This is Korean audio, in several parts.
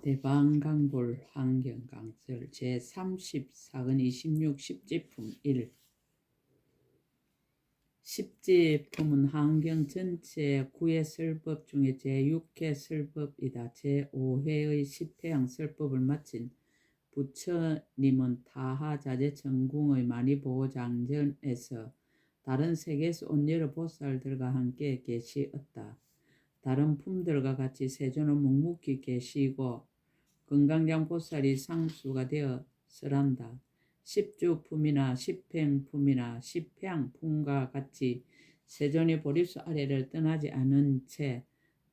대방강불 환경강설 제34권 26 십지품 1. 십지품은 환경 전체 9회 설법 중에 제6회 설법이다. 제5회의 10회양 설법을 마친 부처님은 타하자재 전궁의 만이보장전에서 다른 세계에서 온 여러 보살들과 함께 계시었다. 다른 품들과 같이 세존은 묵묵히 계시고 건강장 보살이 상수가 되었으란다. 십주품이나 십행품이나 십향품과 같이 세존이 보리수 아래를 떠나지 않은 채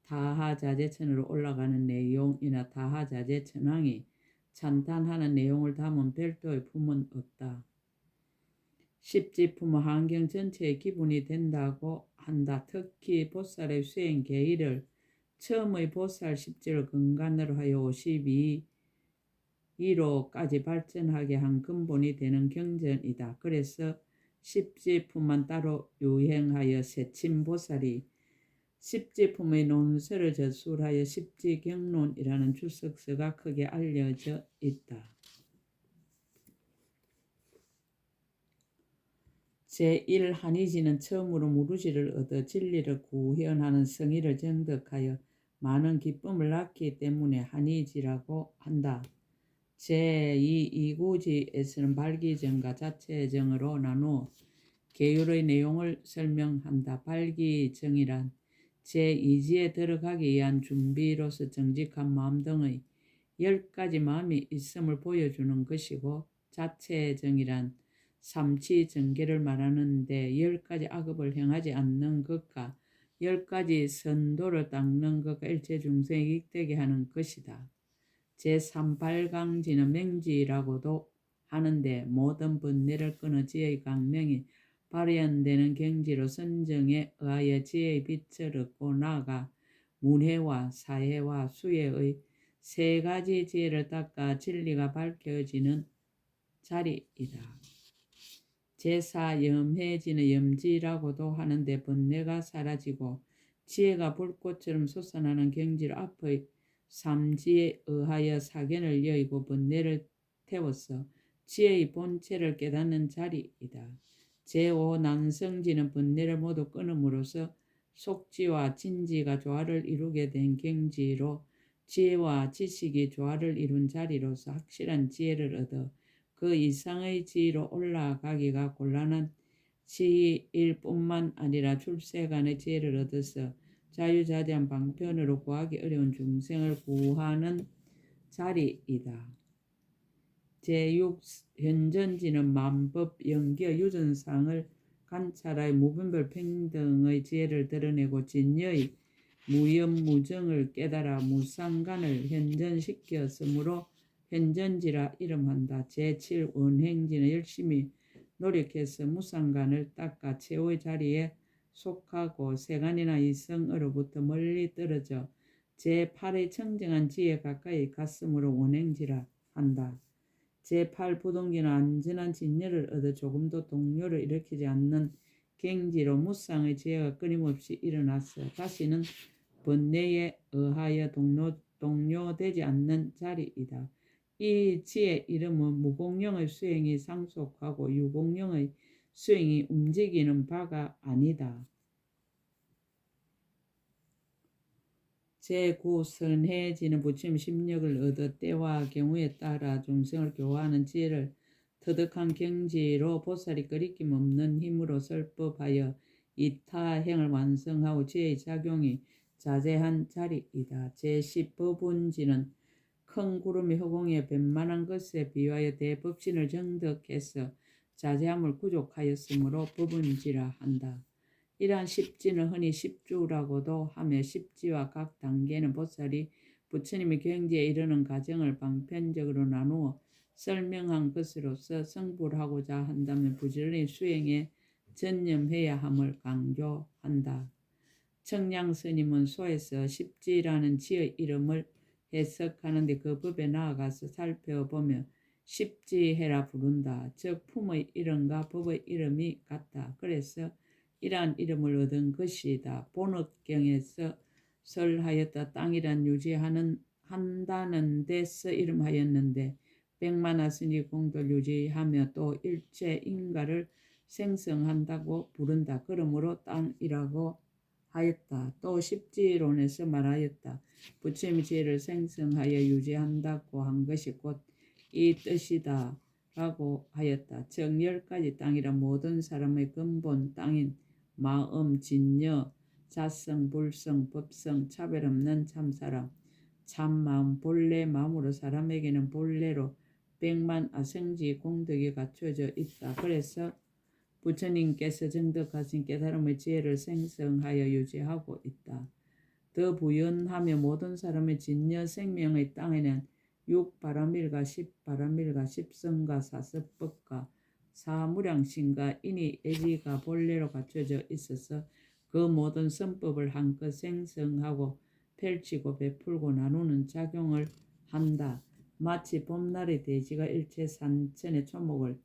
타하자재천으로 올라가는 내용이나 타하자재 천왕이 찬탄하는 내용을 담은 별도의 품은 없다. 십지품은 환경 전체의 기본이 된다고 한다. 특히 보살의 수행 계의를 처음의 보살 십지를 근간으로 하여 52위로까지 발전하게 한 근본이 되는 경전이다. 그래서 십지품만 따로 유행하여 세친보살이 십지품의 논설을 저술하여 십지경론이라는 출석서가 크게 알려져 있다. 제1 한의지는 처음으로 무르지를 얻어 진리를 구현하는 성의를 정득하여 많은 기쁨을 낳기 때문에 한의지라고 한다. 제2 이구지에서는 발기정과 자체정으로 나누어 계율의 내용을 설명한다. 발기정이란 제2지에 들어가기 위한 준비로서 정직한 마음 등의 10가지 마음이 있음을 보여주는 것이고, 자체정이란 삼치정계를 말하는데 10가지 악업을 행하지 않는 것과 10가지 선도를 닦는 것과 일체중생에 이익되게 하는 것이다. 제3발강지는 맹지라고도 하는데 모든 번뇌를 끊어 지혜의 강명이 발현되는 경지로 선정에 의하여 지혜의 빛을 얻고 나아가 문해와 사해와 수해의 3가지 지혜를 닦아 진리가 밝혀지는 자리이다. 제4 염해지는 염지라고도 하는데 번뇌가 사라지고 지혜가 불꽃처럼 솟아나는 경지로 앞의 삼지에 의하여 사견을 여의고 번뇌를 태워서 지혜의 본체를 깨닫는 자리이다. 제5 난성지는 번뇌를 모두 끊음으로써 속지와 진지가 조화를 이루게 된 경지로 지혜와 지식이 조화를 이룬 자리로서 확실한 지혜를 얻어 그 이상의 지위로 올라가기가 곤란한 지위일 뿐만 아니라 출세간의 지혜를 얻어서 자유자재한 방편으로 구하기 어려운 중생을 구하는 자리이다. 제6 현전지는 만법, 영기어, 유전상을 관찰하여 무분별 평등의 지혜를 드러내고 진여의 무염무정을 깨달아 무상간을 현전시켰으므로 현전지라 이름한다. 제7 원행지는 열심히 노력해서 무상간을 닦아 최후의 자리에 속하고 세간이나 이성으로부터 멀리 떨어져 제8의 청정한 지에 가까이 갔으므로 원행지라 한다. 제8 부동기는 안전한 진여를 얻어 조금도 동요를 일으키지 않는 경지로 무상의 지혜가 끊임없이 일어나서 다시는 번뇌에 의하여 동요되지 않는 자리이다. 이 지의 이름은 무공령의 수행이 상속하고 유공령의 수행이 움직이는 바가 아니다. 제9 선해지는 부처님 심력을 얻어 때와 경우에 따라 중생을 교화하는 지혜를 터득한 경지로 보살이 거리낌 없는 힘으로 설법하여 이타행을 완성하고 지혜의 작용이 자제한 자리이다. 제10 법운지는 큰 구름이 허공에 뱀만한 것에 비하여 대법신을 정득해서 자제함을 구족하였으므로 법운지라 한다. 이러한 십지는 흔히 십주라고도 하며 십지와 각 단계는 보살이 부처님의 경지에 이르는 과정을 방편적으로 나누어 설명한 것으로서 성불하고자 한다면 부지런히 수행에 전념해야 함을 강조한다. 청량스님은 소에서 십지라는 지의 이름을 해석하는데 그 법에 나아가서 살펴보며 십지해라 부른다. 즉 품의 이름과 법의 이름이 같다. 그래서 이러한 이름을 얻은 것이다. 본업경에서 설하였다. 땅이란 유지하는 한다는 데서 이름하였는데 백만아스니 공도를 유지하며 또 일체 인가를 생성한다고 부른다. 그러므로 땅이라고 하였다. 또 십지론에서 말하였다. 부처님의 지혜를 생성하여 유지한다고 한 것이 곧 이 뜻이다 라고 하였다. 즉 10가지 땅이라 모든 사람의 근본 땅인 마음, 진여, 자성, 불성, 법성, 차별 없는 참사람, 참마음, 본래 마음으로 사람에게는 본래로 백만 아성지 공덕이 갖춰져 있다. 그래서 부처님께서 정덕하신 깨달음의 지혜를 생성하여 유지하고 있다. 더 부연하며 모든 사람의 진여 생명의 땅에는 6바라밀과 10바라밀과 10성과 4서법과 사무량신과 인이 애지가 본래로 갖춰져 있어서 그 모든 선법을 한껏 생성하고 펼치고 베풀고 나누는 작용을 한다. 마치 봄날의 대지가 일체 산천의 초목을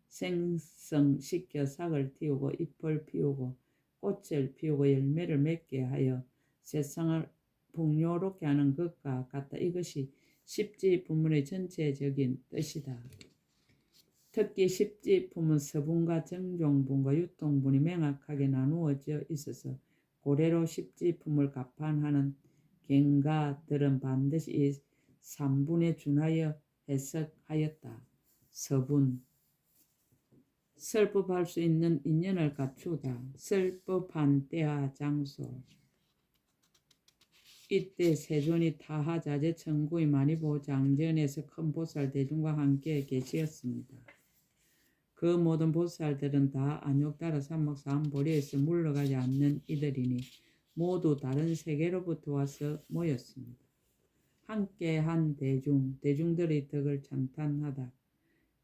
생성시켜 삭을 틔우고 잎을 피우고 꽃을 피우고 열매를 맺게 하여 세상을 풍요롭게 하는 것과 같다. 이것이 십지부문의 전체적인 뜻이다. 특히 십지품은 서분과 정종분과 유통분이 명확하게 나누어져 있어서 고래로 십지품을 가판하는 경가들은 반드시 이 3분에 준하여 해석하였다. 서분 설법할 수 있는 인연을 갖추다. 설법한 때와 장소 이때 세존이 타하자재 천구의 만이보 장전에서 큰 보살 대중과 함께 계시었습니다. 그 모든 보살들은 다 안욕따라 삼목사암보리에서 물러가지 않는 이들이니 모두 다른 세계로부터 와서 모였습니다. 함께한 대중들의 덕을 찬탄하다.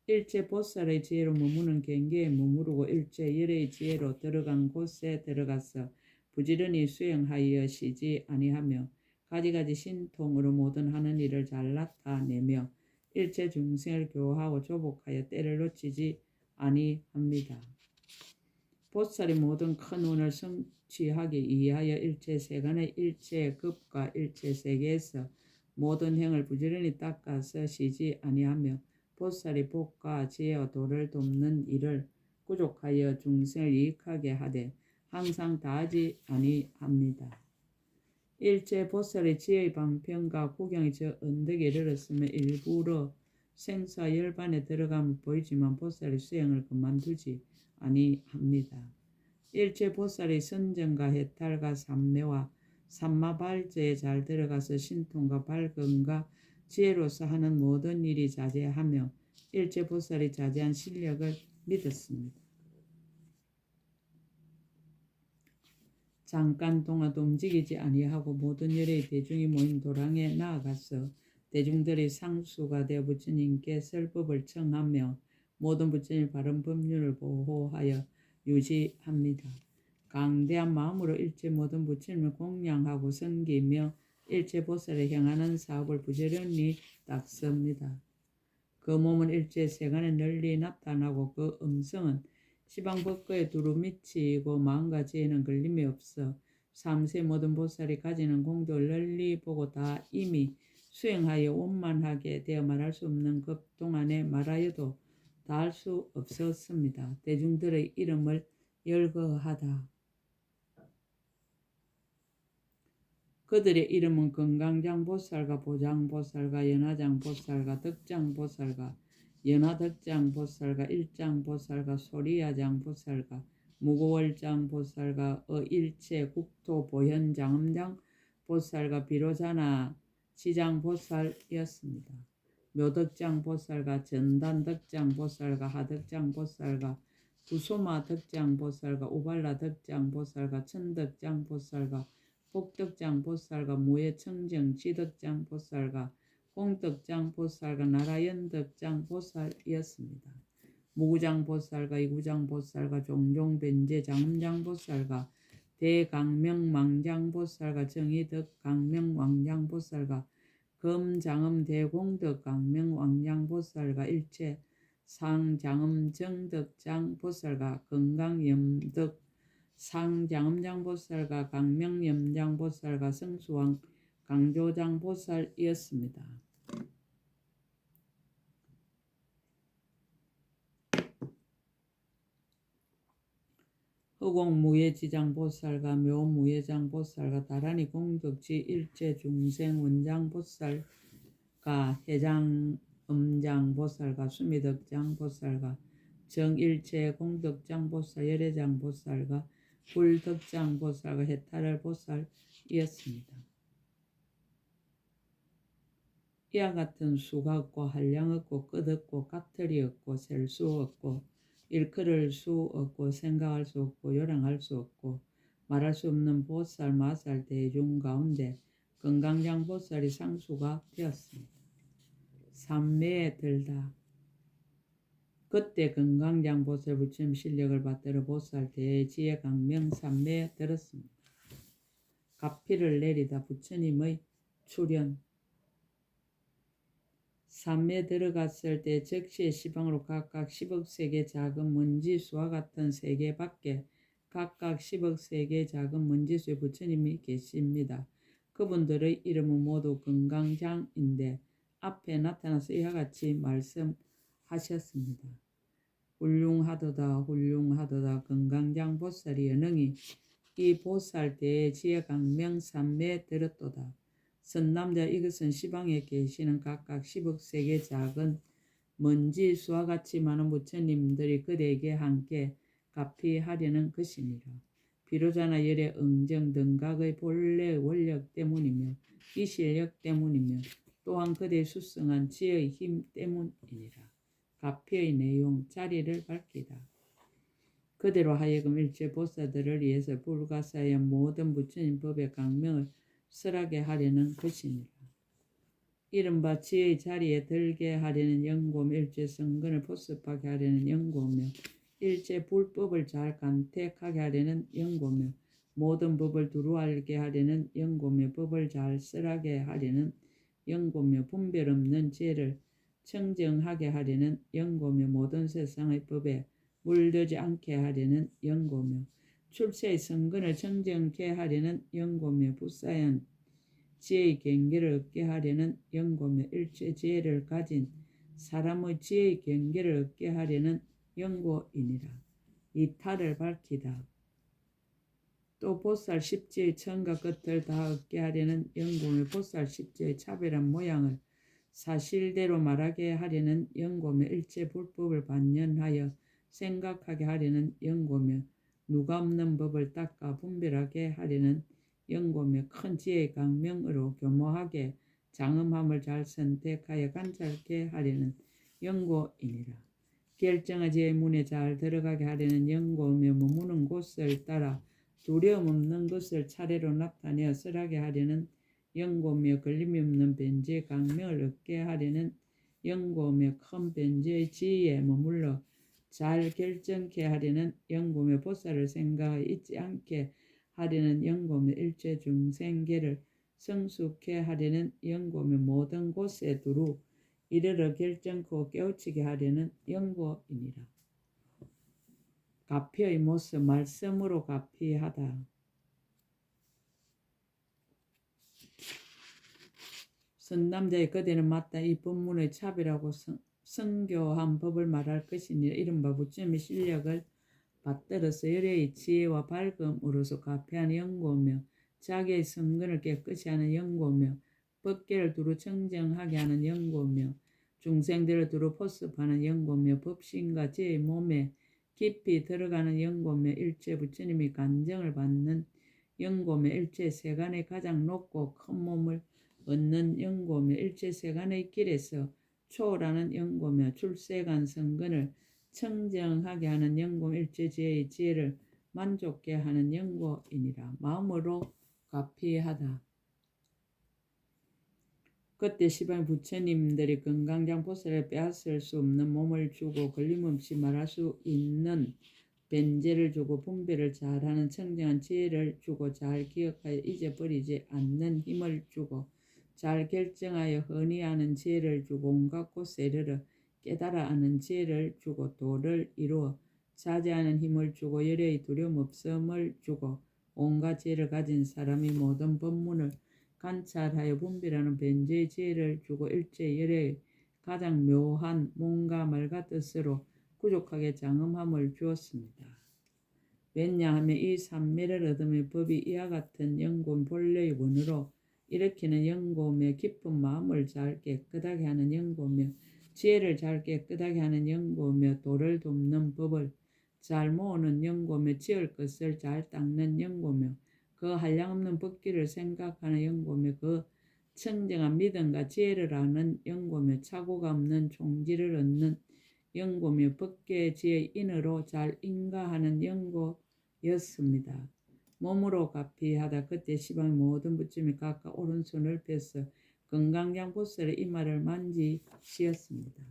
일체 보살의 지혜로 머무는 경계에 머무르고 일체 열의 지혜로 들어간 곳에 들어가서 부지런히 수행하여시지 아니하며 가지가지 신통으로 모든 하는 일을 잘 나타내며 일체 중생을 교화하고 조복하여 때를 놓치지 아니합니다. 보살이 모든 큰 운을 성취하기 위하여 일체 세간의 일체 급과 일체 세계에서 모든 행을 부지런히 닦아서 쉬지 아니하며 보살이 복과 지혜와 도를 돕는 일을 꾸족하여 중생을 이익하게 하되 항상 다하지 아니합니다. 일체 보살의 지혜의 방편과 구경이 저 언덕에 이르렀으며 일부러 생사 열반에 들어가면 보이지만 보살의 수행을 그만두지 아니합니다. 일체 보살의 선정과 해탈과 삼매와 삼마발제에 잘 들어가서 신통과 밝음과 지혜로서 하는 모든 일이 자제하며 일체 보살이 자제한 실력을 믿었습니다. 잠깐 동안도 움직이지 아니하고 모든 열의 대중이 모인 도랑에 나아가서 대중들의 상수가 되어 부처님께 설법을 청하며 모든 부처님의 바른 법률을 보호하여 유지합니다. 강대한 마음으로 일체 모든 부처님을 공양하고 섬기며 일체 보살에 향하는 사업을 부지런히 닦습니다. 그 몸은 일체 세간에 널리 나타나고 그 음성은 시방 법거에 두루 미치고 마음과 지혜는 걸림이 없어 삼세 모든 보살이 가지는 공덕을 널리 보고 다 이미 수행하여 원만하게 되어 말할 수 없는 것 동안에 말하여도 다 할 수 없었습니다. 대중들의 이름을 열거하다. 그들의 이름은 건강장보살과 보장보살과 연화장보살과 덕장보살과 연화덕장보살과 일장보살과 소리야장보살과 무고월장보살과 일체 국토보현장음장보살과 비로자나 지장보살이었습니다. 묘덕장보살과 전단덕장보살과 하덕장보살과 구소마덕장보살과 우발라덕장보살과 천덕장보살과 복덕장보살과 무예청정지덕장보살과 공덕장보살과 나라연덕장보살이었습니다. 무구장보살과 이구장보살과 종종변제장음장보살과 대강명망장보살과 정의덕강명왕장보살과 검장음대공덕강명왕장보살과 일체 상장음정덕장보살과 건강염덕 상장음장보살과 강명염장보살과 성수왕 강조장보살이었습니다. 허공무예지장보살과 묘무예장보살과 다란이 공덕지 일체중생원장보살과 해장음장보살과 수미덕장보살과 정일체공덕장보살 열애장보살과 불덕장보살과 해탈을보살이었습니다. 이와 같은 수가 없고 한량 없고 끝 없고 까틀이 없고 셀 수 없고 일컬을 수 없고 생각할 수 없고 요량할 수 없고 말할 수 없는 보살 마살 대중 가운데 건강장보살이 상수가 되었습니다. 삼매에 들다. 그때 건강장보살 부처님 실력을 받들어 보살 대지혜 강명 삼매에 들었습니다. 가피를 내리다 부처님의 출현. 삼매 들어갔을 때 즉시의 시방으로 각각 10억 세계 작은 먼지수와 같은 세계 밖에 각각 10억 세계 작은 먼지수의 부처님이 계십니다. 그분들의 이름은 모두 건강장인데 앞에 나타나서 이와 같이 말씀하셨습니다. 훌륭하도다 훌륭하도다 건강장 보살이 연능이 이 보살 때의 지혜 강명 삼매에 들었도다. 선남자 이것은 시방에 계시는 각각 10억 세계 작은 먼지수와 같이 많은 부처님들이 그대에게 함께 가피하려는 것이니라. 비로자나 열의 응정 등각의 본래 원력 때문이며 이 실력 때문이며 또한 그대의 수성한 지혜의 힘 때문이니라. 가피의 내용 자리를 밝히다. 그대로 하여금 일체 보살들을 위해서 불가사의 모든 부처님 법의 강명을 설하게 하려는 것이니라. 이른바 지혜의 자리에 들게 하려는 연고며 일체 성근을 포섭하게 하려는 연고며 일체 불법을 잘 간택하게 하려는 연고며 모든 법을 두루 알게 하려는 연고며 법을 잘 설하게 하려는 연고며 분별 없는 죄를 청정하게 하려는 연고며 모든 세상의 법에 물들지 않게 하려는 연고며 출세의 성근을 청정케 하려는 연고며 불사연 지혜의 경계를 얻게 하려는 연고며 일체 지혜를 가진 사람의 지혜의 경계를 얻게 하려는 연고이니라. 이탈을 밝히다. 또 보살 십지의 처음과 끝을 다 얻게 하려는 연고며 보살 십지의 차별한 모양을 사실대로 말하게 하려는 연고며 일체 불법을 반연하여 생각하게 하려는 연고며 누가 없는 법을 닦아 분별하게 하려는 연고며 큰 지혜의 강명으로 교모하게 장엄함을 잘 선택하여 관찰케 하려는 연고이니라. 결정의 지혜의 문에 잘 들어가게 하려는 연고며 머무는 곳을 따라 두려움 없는 것을 차례로 나타내어 설하게 하려는 연고며 걸림이 없는 변제의 강명을 얻게 하려는 연고며 큰 변제의 지혜에 머물러 잘 결정케 하려는 연고며 보살을 생각하여 잊지 않게 하려는 연고며 일체 중생계를 성숙해 하려는 연고며 모든 곳에 두루 이르러 결정코 깨우치게 하려는 연고이니라. 가피의 모습 말씀으로 가피하다. 선남자의 그대는 마땅 이 법문의 차별하고 성교한 법을 말할 것이니라. 이른바 부처님의 실력을 받들어서 열애의 지혜와 밝음으로서 가피하는 연고며 자기의 성근을 깨끗이 하는 연고며 법계를 두루 청정하게 하는 연고며 중생들을 두루 포섭하는 연고며 법신과 지혜의 몸에 깊이 들어가는 연고며 일체 부처님이 간정을 받는 연고며 일체 세간의 가장 높고 큰 몸을 얻는 연고며 일체 세간의 길에서 초월하는 연고며 출세간 성근을 청정하게 하는 연고 일체 지혜의 지혜를 만족케 하는 연고이니라. 마음으로 가피하다. 그때 시방 부처님들이 건강장 보살에 빼앗을 수 없는 몸을 주고 걸림없이 말할 수 있는 변제를 주고 분별을 잘하는 청정한 지혜를 주고 잘 기억하여 잊어버리지 않는 힘을 주고 잘 결정하여 흔히 아는 지혜를 주고 온갖 곳에 이르러 깨달아 아는 지혜를 주고 도를 이루어 자제하는 힘을 주고 열애의 두려움 없음을 주고 온갖 지혜를 가진 사람이 모든 법문을 관찰하여 분별하는 변제의 지혜를 주고 일제열의 가장 묘한 몸과 말과 뜻으로 부족하게 장엄함을 주었습니다. 왜냐하면 이 삼매를 얻음의 법이 이와 같은 연고의 본래의 원으로 일으키는 연고며 깊은 마음을 잘 깨끗하게 하는 연고며 지혜를 잘 깨끗하게 하는 연고며 도를 돕는 법을 잘 모으는 연고며 지을 것을 잘 닦는 연고며 그 한량없는 법기를 생각하는 연고며 그 청정한 믿음과 지혜를 아는 연고며 착오가 없는 총지를 얻는 연고며 법계의 지혜의 인으로 잘 인가하는 연고였습니다. 몸으로 가피하다 그때 시방의 모든 부침이 각각 오른손을 펴서 건강장 보살의 이마를 만지시었습니다.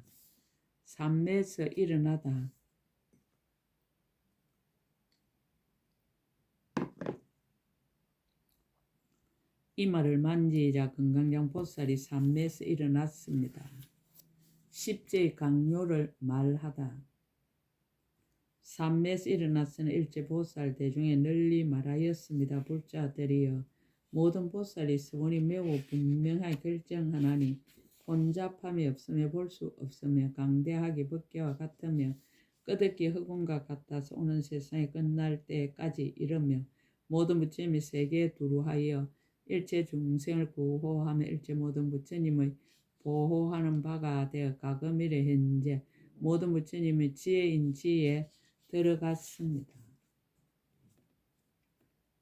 삼매에서 일어나다. 이마를 만지자 건강장 보살이 삼매에서 일어났습니다. 십제의 강요를 말하다. 삼매에서 일어났으는 일제 보살 대중에 널리 말하였습니다. 불자들이여 모든 보살이 서원이 매우 분명하게 결정하나니 혼잡함이 없으며 볼 수 없으며 강대하게 법계와 같으며 끄덕기 흑운과 같아서 오는 세상이 끝날 때까지 이르며 모든 부처님이 세계에 두루하여 일체 중생을 구호하며 일체 모든 부처님의 보호하는 바가 되어 가금일에 현재 모든 부처님의 지혜인 지혜에 들어갔습니다.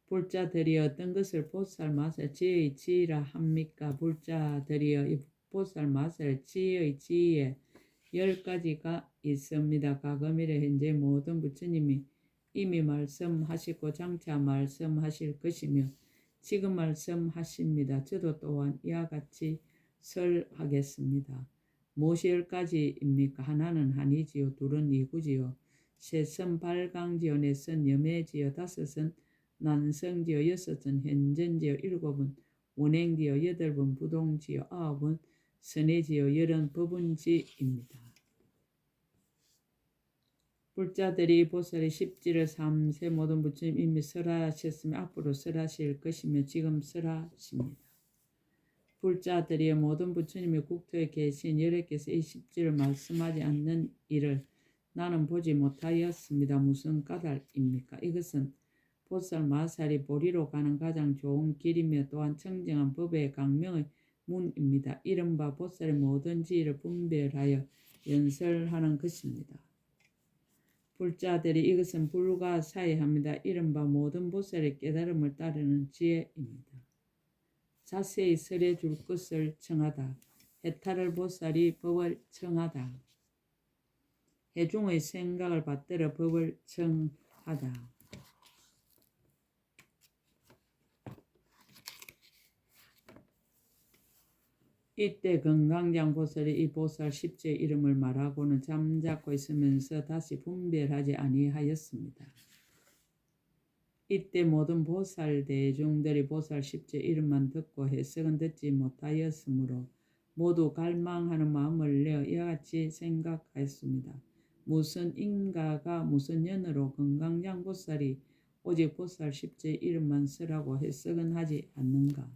불자들이 어떤 것을 보살 맛을 지혜의 지혜라 합니까? 불자들이여 이 보살 맛을 지혜의 지혜 10가지가 있습니다. 가금일에 현재 모든 부처님이 이미 말씀하시고 장차 말씀하실 것이며 지금 말씀하십니다. 저도 또한 이와 같이 설하겠습니다. 무엇이 10가지입니까? 하나는 한이지요, 둘은 이구지요, 셋은 발강지요, 넷은 염해지요, 다섯은 난성지요, 여섯은 현전지요, 일곱은 원행지요, 여덟은 부동지요, 아홉은 선해지요, 열은 법운지입니다. 불자들이 보살의 십지를 3세 모든 부처님 이미 설하셨으며 앞으로 설하실 것이며 지금 설하십니다. 불자들이 모든 부처님의 국토에 계신 여러께서 이 십지를 말씀하지 않는 일을 나는 보지 못하였습니다. 무슨 까닭입니까? 이것은 보살 마살이 보리로 가는 가장 좋은 길이며 또한 청정한 법의 강명의 문입니다. 이른바 보살의 모든 지혜를 분별하여 연설하는 것입니다. 불자들이 이것은 불가사의합니다. 이른바 모든 보살의 깨달음을 따르는 지혜입니다. 자세히 설해줄 것을 청하다. 해탈을 보살이 법을 청하다. 해중의 생각을 받들어 법을 청하다. 이때 건강장 보살이 이 보살 십제 이름을 말하고는 잠자코 있으면서 다시 분별하지 아니하였습니다. 이때 모든 보살 대중들이 보살 십제 이름만 듣고 해석은 듣지 못하였으므로 모두 갈망하는 마음을 내어 이와 같이 생각하였습니다. 무슨 인가가 무슨 연으로 건강장 보살이 오직 보살 십제 이름만 쓰라고 해석은 하지 않는가?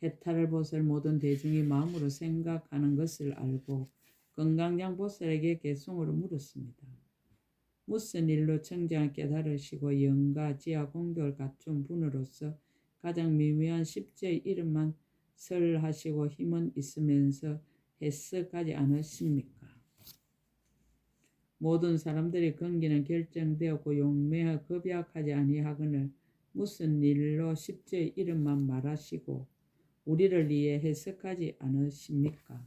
해탈을 보살 모든 대중이 마음으로 생각하는 것을 알고 건강장 보살에게 개송으로 물었습니다. 무슨 일로 청정을 깨달으시고 영가 지하 공격을 갖춘 분으로서 가장 미묘한 십제의 이름만 설하시고 힘은 있으면서 해석하지 않으십니까? 모든 사람들이 건기는 결정되었고 용매하 급약하지 아니하거늘 무슨 일로 십제의 이름만 말하시고 우리를 위해 해석하지 않으십니까?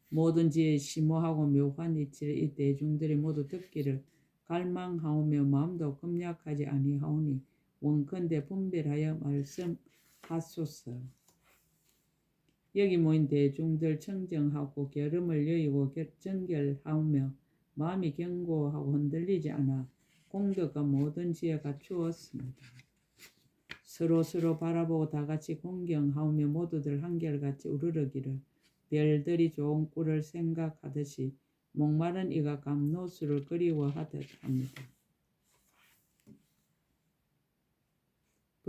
모든 지혜의 심오하고 묘한 이치를 이 대중들이 모두 듣기를 갈망하오며 마음도 겁약하지 아니하오니 원컨대 분별하여 말씀하소서. 여기 모인 대중들 청정하고 결음을 여의고 정결하오며 마음이 견고하고 흔들리지 않아 공덕과 모든 지혜가 주었습니다. 서로 바라보고 다같이 공경하오며 모두들 한결같이 우러러기를 별들이 좋은 꿀을 생각하듯이 목마른 이가 감노수를 그리워하듯 합니다.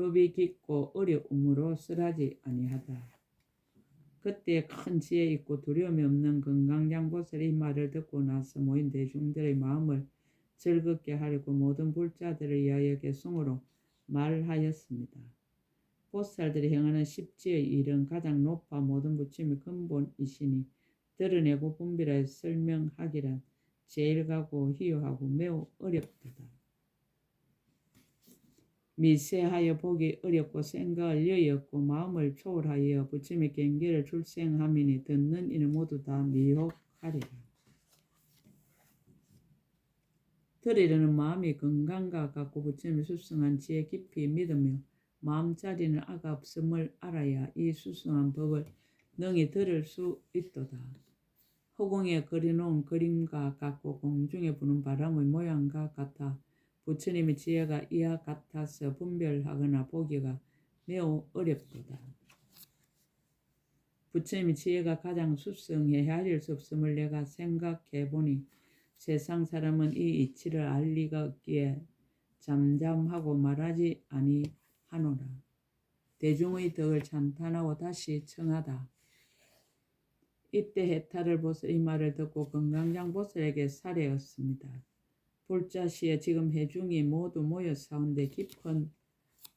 겁이 깊고 어려움으로 설하지 아니하다. 그때 큰 지혜 있고 두려움이 없는 금강장보살이 이 말을 듣고 나서 모인 대중들의 마음을 즐겁게 하려고 모든 불자들을 위하여 개송으로 말하였습니다. 보살들이 행하는 십지의 일은 가장 높아 모든 부처님의 근본이시니 드러내고 분별하여 설명하기란 제일가고 희유하고 매우 어렵도다. 미세하여 보기 어렵고 생각을 여의없고 마음을 초월하여 부처님의 경계를 출생함이니 듣는 이는 모두 다 미혹하리라. 들으려는 마음이 건강과 같고 부처님의 수승한 지혜 깊이 믿으며 마음자리는 아가 없음을 알아야 이 수승한 법을 능히 들을 수 있도다. 허공에 그려놓은 그림과 같고 공중에 부는 바람의 모양과 같아 부처님의 지혜가 이와 같아서 분별하거나 보기가 매우 어렵도다. 부처님의 지혜가 가장 수승해 헤아릴 수 없음을 내가 생각해보니 세상 사람은 이 이치를 알 리가 없기에 잠잠하고 말하지 아니하노라. 대중의 덕을 찬탄하고 다시 청하다. 이때 해탈을 보살 이 말을 듣고 금강장 보살에게 살해였습니다. 불자시에 지금 해중이 모두 모여 사운데 깊은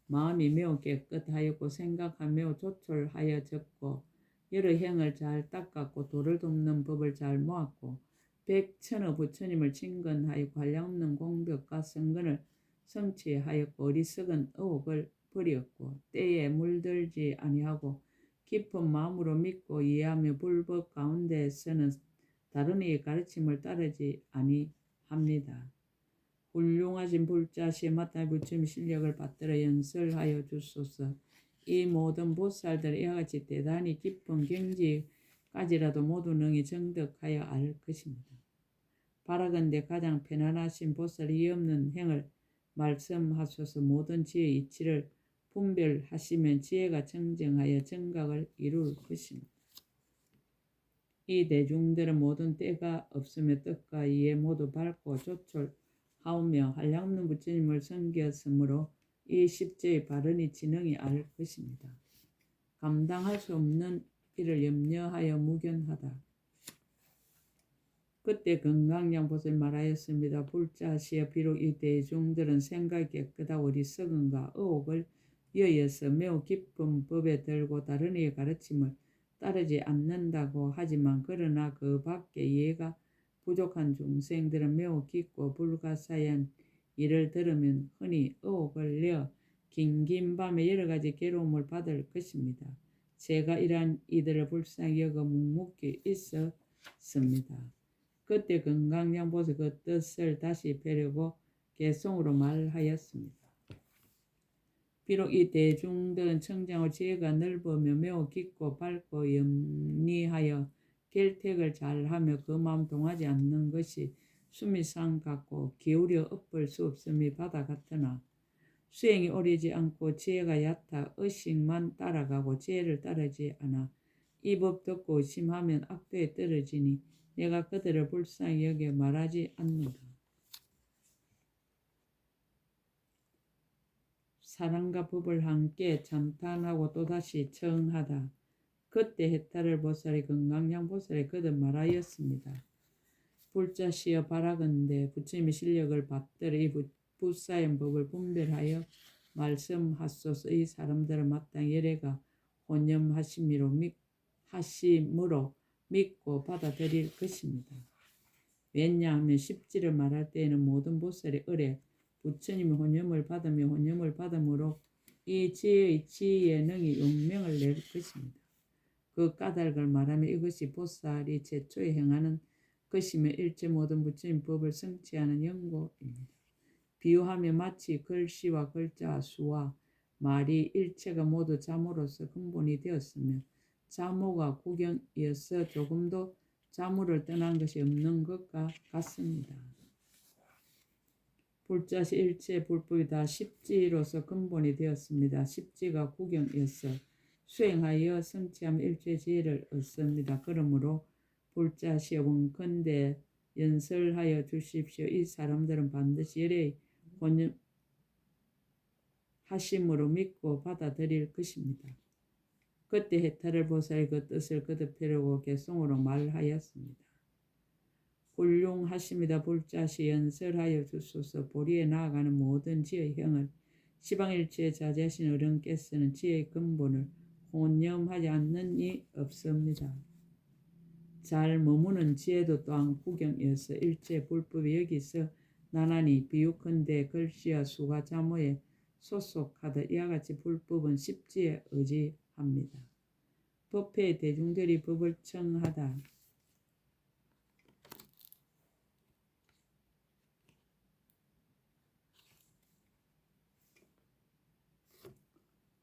마음이 매우 깨끗하였고 생각한 매우 조촐하여졌고 여러 행을 잘 닦았고 도를 돕는 법을 잘 모았고 백천의 부처님을 친근하였고 한량없는 공덕과 성근을 성취하였고 어리석은 의혹을 버리었고 때에 물들지 아니하고 깊은 마음으로 믿고 이해하며 불법 가운데서는 다른 이의 가르침을 따르지 아니합니다. 훌륭하신 불자시에 마땅히 부처님의 실력을 받들어 연설하여 주소서. 이 모든 보살들 이와 같이 대단히 깊은 경지까지라도 모두 능히 정득하여 알 것입니다. 바라건대 가장 편안하신 보살이 없는 행을 말씀하소서. 모든 지혜의 이치를 분별하시면 지혜가 청정하여 정각을 이룰 것입니다. 이 대중들은 모든 때가 없으며 뜻과 이해 모두 밝고 조촐하오며 한량없는 부처님을 섬겼으므로 이 십제의 바른 이치 능히 알 것입니다. 감당할 수 없는 일을 염려하여 무견하다. 그때 금강장 보살이 말하였습니다. 불자시여 비록 이 대중들은 생각이 깨끗하고 어리석음과 의혹을 여여서 매우 깊은 법에 들고 다른 이의 가르침을 따르지 않는다고 하지만 그러나 그 밖에 이해가 부족한 중생들은 매우 깊고 불가사의한 일을 들으면 흔히 의혹을 내어 긴긴 밤에 여러 가지 괴로움을 받을 것입니다. 제가 이러한 이들을 불쌍히 여겨 묵묵히 있었습니다. 그때 금강장 보살이 그 뜻을 다시 뵈려고 개송으로 말하였습니다. 비록 이 대중들은 청정하고 지혜가 넓으며 매우 깊고 밝고 염리하여 결택을 잘하며 그 마음 동하지 않는 것이 수미상 같고 기울여 엎을 수 없음이 바다 같으나 수행이 오르지 않고 지혜가 얕아 의식만 따라가고 지혜를 따르지 않아 이 법 듣고 의심하면 악도에 떨어지니 내가 그들을 불쌍히 여겨 말하지 않노라. 사랑과 법을 함께 찬탄하고 또다시 청하다. 그때 해탈을 보살이 금강장 보살에 거듭 말하였습니다. 불자시여 바라건대 부처님의 실력을 받들어 이 부사의 법을 분별하여 말씀하소서. 이 사람들은 마땅히 열애가 혼념하심으로 믿고 받아들일 것입니다. 왜냐하면 십지를 말할 때에는 모든 보살이 의뢰 부처님의 혼념을 받으며 혼념을 받음으로 이 지혜의 지혜에 능히 용명을 낼 것입니다. 그 까닭을 말하며 이것이 보살이 최초에 행하는 것이며 일체 모든 부처님 법을 성취하는 연고입니다. 비유하며 마치 글씨와 글자와 수와 말이 일체가 모두 자모로서 근본이 되었으며 자모가 구경이어서 조금도 자모를 떠난 것이 없는 것과 같습니다. 불자시 일체 불법이 다 십지로서 근본이 되었습니다. 십지가 구경이어서 수행하여 성취하면 일체 지혜를 얻습니다. 그러므로 불자시여 원컨대 연설하여 주십시오. 이 사람들은 반드시 열애의 하심으로 믿고 받아들일 것입니다. 그때 해탈을 보살이 그 뜻을 거듭하려고 개송으로 말하였습니다. 훌륭하십니다. 불자시 연설하여 주소서. 보리에 나아가는 모든 지의 형을 시방일체에 자제하신 어른께서는 지의 근본을 혼념하지 않는 이 없습니다. 잘 머무는 지혜도 또한 구경이어서 일체 불법이 여기서 나나니 비유컨대 글씨와 수가 자모에 소속하듯 이와 같이 불법은 십지에 의지합니다. 법회의 대중들이 법을 청하다.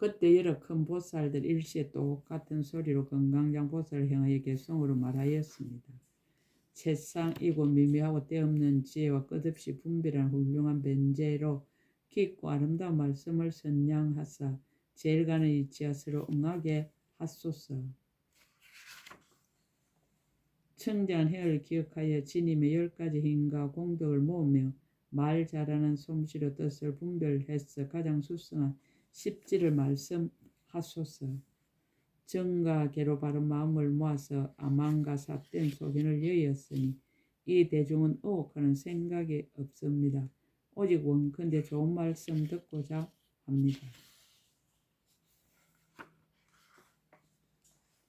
그때 여러 큰 보살들 일시에 똑같은 소리로 건강장 보살을 향하여 개송으로 말하였습니다. 채상이고 미묘하고 때없는 지혜와 끝없이 분별한 훌륭한 변제로 깊고 아름다운 말씀을 선양하사 제일간의 이치와 서로 응하게 하소서. 청정한 행을 기억하여 지님의 10가지 힘과 공덕을 모으며 말 잘하는 솜씨로 뜻을 분별해서 가장 수성한 십지를 말씀하소서. 정과 계로 바른 마음을 모아서 아망과 삿된 소견을 여의었으니 이 대중은 의혹하는 생각이 없습니다. 오직 원컨대 좋은 말씀 듣고자 합니다.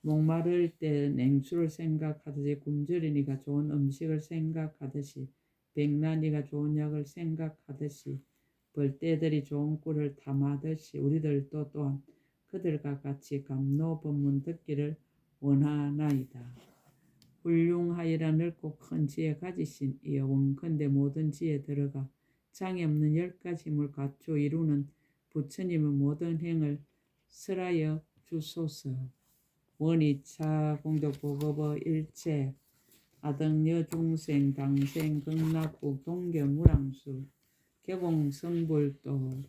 목마를 때 냉수를 생각하듯이 굶주리니까 좋은 음식을 생각하듯이 백난이가 좋은 약을 생각하듯이 벌떼들이 좋은 꿀을 탐하듯이 우리들도 또한 그들과 같이 감로법문 듣기를 원하나이다. 훌륭하여라 넓고 큰 지혜 가지신 이여 원컨대 모든 지혜에 들어가 장애 없는 10가지 힘을 갖추어 이루는 부처님의 모든 행을 설하여 주소서. 원이차 공덕 보급의 일체 아등여 중생 당생 극락국 동계 무랑수 개공 성불도